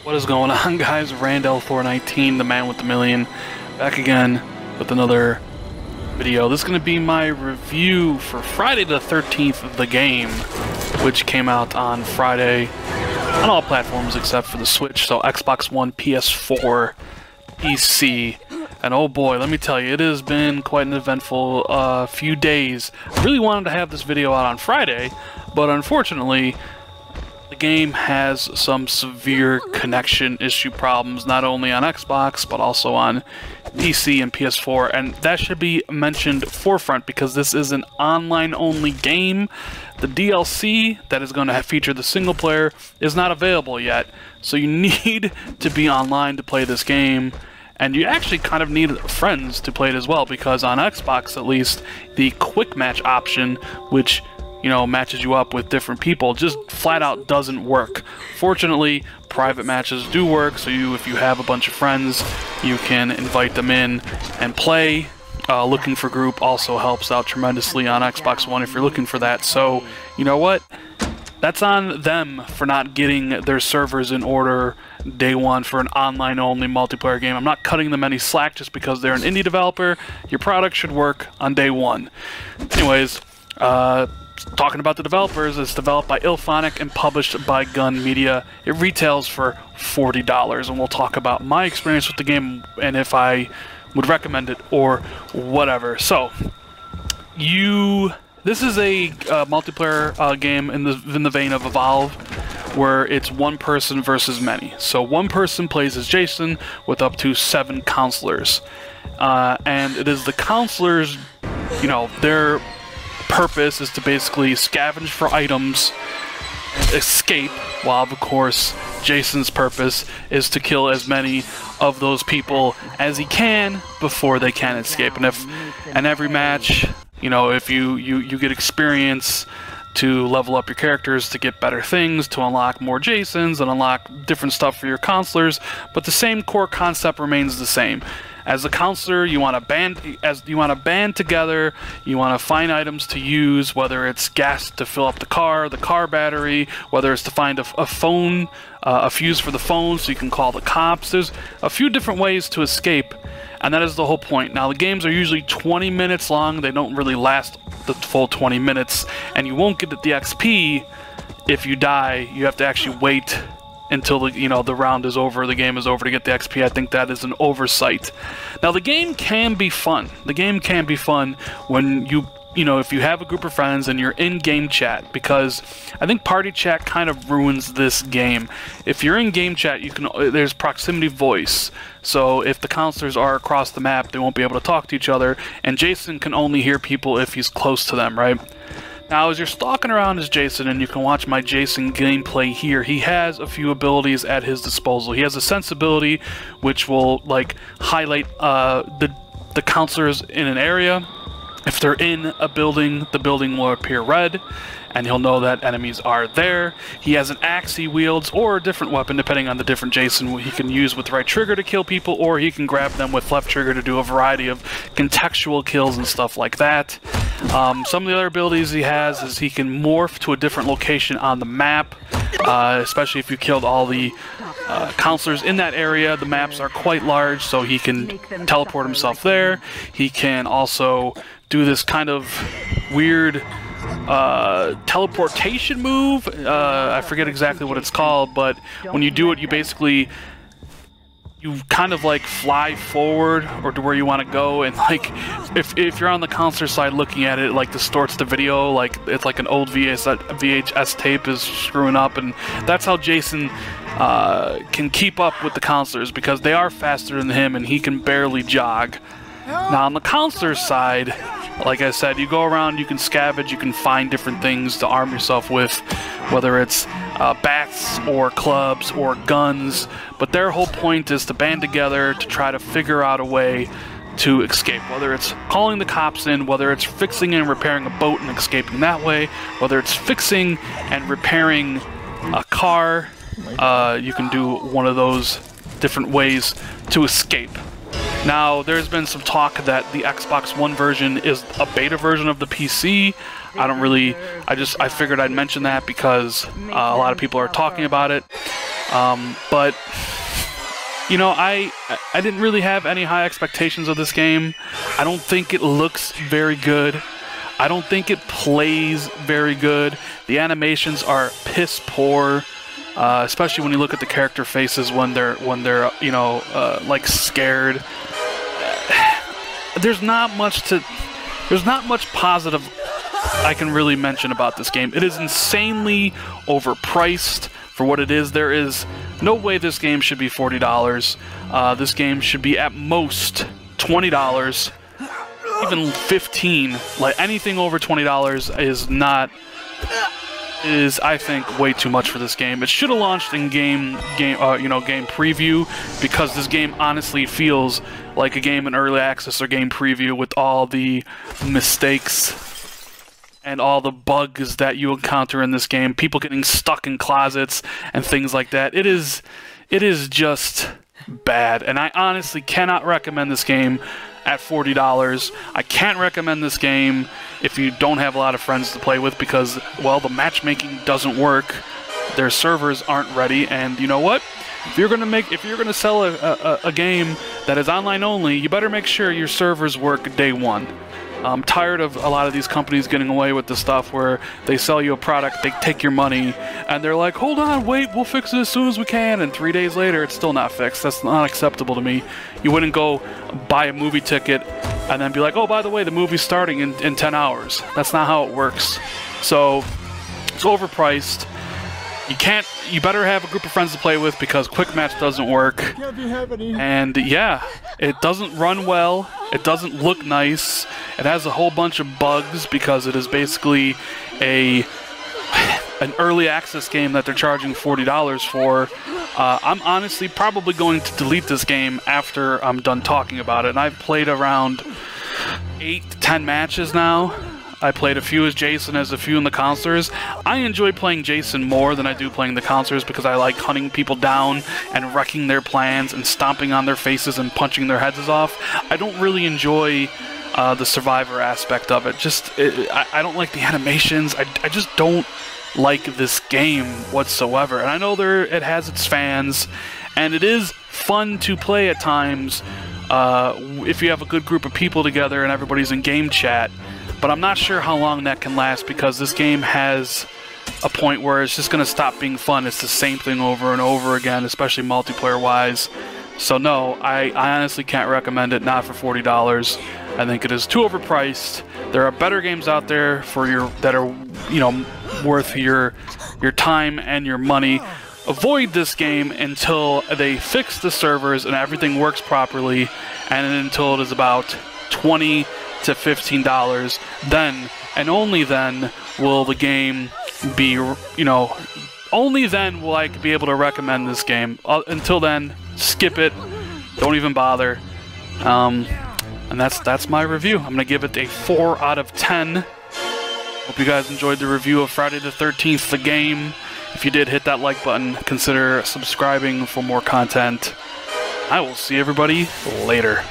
What is going on, guys? Randall419, the man with the million, back again with another video. This is going to be my review for Friday the 13th, the game, which came out on Friday on all platforms except for the Switch, so Xbox One, PS4, PC, and oh boy, let me tell you, it has been quite an eventful few days. I really wanted to have this video out on Friday, but unfortunately, the game has some severe connection issue problems, not only on Xbox, but also on PC and PS4, and that should be mentioned forefront because this is an online-only game. The DLC that is going to feature the single player is not available yet, so you need to be online to play this game, and you actually kind of need friends to play it as well, because on Xbox, at least, the quick match option, which matches you up with different people, just flat out doesn't work. Fortunately, private matches do work, so if you have a bunch of friends, you can invite them in and play. Looking for group also helps out tremendously on Xbox One if you're looking for that. So, you know what? That's on them for not getting their servers in order day one for an online-only multiplayer game. I'm not cutting them any slack just because they're an indie developer. Your product should work on day one. Anyways, talking about the developers, it's developed by Ilphonic and published by Gun Media. It retails for $40, and we'll talk about my experience with the game and if I would recommend it or whatever. So, this is a multiplayer game in the vein of Evolve, where it's one person versus many. So one person plays as Jason with up to 7 counselors, and it is the counselors, their purpose is to basically scavenge for items, escape, while of course Jason's purpose is to kill as many of those people as he can before they can escape. And every match, if you get experience to level up your characters, to get better things, to unlock more Jasons and unlock different stuff for your counselors, but the same core concept remains the same. As a counselor, you want to band together. You want to find items to use, whether it's gas to fill up the car battery, whether it's to find a phone, a fuse for the phone so you can call the cops. There's a few different ways to escape, and that is the whole point. Now, the games are usually 20 minutes long. They don't really last the full 20 minutes, and you won't get the XP if you die. You have to actually wait until the round is over, the game is over, to get the XP. I think that is an oversight. Now, the game can be fun. The game can be fun when if you have a group of friends and you're in game chat, because I think party chat kind of ruins this game. If you're in game chat, there's proximity voice. So if the counselors are across the map, they won't be able to talk to each other, and Jason can only hear people if he's close to them, right? Now, as you're stalking around as Jason, and you can watch my Jason gameplay here, he has a few abilities at his disposal. He has a sensibility, which will highlight the counselors in an area. If they're in a building, the building will appear red, and he'll know that enemies are there. He has an axe he wields, or a different weapon, depending on the different Jason. He can use with right trigger to kill people, or he can grab them with left trigger to do a variety of contextual kills and stuff like that. Some of the other abilities he has is he can morph to a different location on the map, especially if you killed all the counselors in that area. The maps are quite large, so he can teleport himself there. He can also do this kind of weird teleportation move. I forget exactly what it's called, but when you do it, you kind of fly forward or to where you want to go, and if you're on the counselor side looking at it, it distorts the video, it's like an old VHS tape is screwing up, and that's how Jason can keep up with the counselors, because they are faster than him and he can barely jog. Now, on the counselor's side, like I said, you go around, you can scavenge, you can find different things to arm yourself with, whether it's bats or clubs or guns, but their whole point is to band together to try to figure out a way to escape, whether it's calling the cops in, whether it's fixing and repairing a boat and escaping that way, whether it's fixing and repairing a car. You can do one of those different ways to escape. Now, there's been some talk that the Xbox One version is a beta version of the PC. I figured I'd mention that because a lot of people are talking about it. But you know, I didn't really have any high expectations of this game. I don't think it looks very good. I don't think it plays very good. The animations are piss poor, especially when you look at the character faces when they're you know, like scared. There's not much positive I can really mention about this game. It is insanely overpriced for what it is. There is no way this game should be $40. This game should be at most $20, even $15. Like anything over $20 is I think way too much for this game. It should have launched in game preview, because this game honestly feels like a game in early access or game preview with all the mistakes and all the bugs that you encounter in this game, people getting stuck in closets and things like that. It is just bad, and I honestly cannot recommend this game at $40. I can't recommend this game if you don't have a lot of friends to play with, because, well, the matchmaking doesn't work. Their servers aren't ready, and you know what? If you're gonna sell a game that is online only, you better make sure your servers work day one. I'm tired of a lot of these companies getting away with the stuff where they sell you a product, they take your money, and they're like, hold on, wait, we'll fix it as soon as we can, and 3 days later it's still not fixed. That's not acceptable to me. You wouldn't go buy a movie ticket and then be like, oh, by the way, the movie's starting in 10 hours. That's not how it works. So, it's overpriced. You better have a group of friends to play with, because quick match doesn't work. And yeah, it doesn't run well. It doesn't look nice. It has a whole bunch of bugs because it is basically an early access game that they're charging $40 for. I'm honestly probably going to delete this game after I'm done talking about it. And I've played around 8 to 10 matches now. I played a few as Jason, as a few in the counselors. I enjoy playing Jason more than I do playing the counselors, because I like hunting people down and wrecking their plans and stomping on their faces and punching their heads off. I don't really enjoy the survivor aspect of it. I don't like the animations. I just don't like this game whatsoever. And I know it has its fans, and it is fun to play at times if you have a good group of people together and everybody's in game chat. But I'm not sure how long that can last, because this game has a point where it's just going to stop being fun. It's the same thing over and over again, especially multiplayer-wise. So no, I honestly can't recommend it, not for $40. I think it is too overpriced. There are better games out there that are, you know, worth your time and your money. Avoid this game until they fix the servers and everything works properly, and until it is about $20 to $15. Then, and only then, will the game be, you know, only then will I be able to recommend this game. Until then, skip it. Don't even bother. And that's my review. I'm gonna give it a 4 out of 10. Hope you guys enjoyed the review of Friday the 13th, the game. If you did, hit that like button. Consider subscribing for more content. I will see everybody later.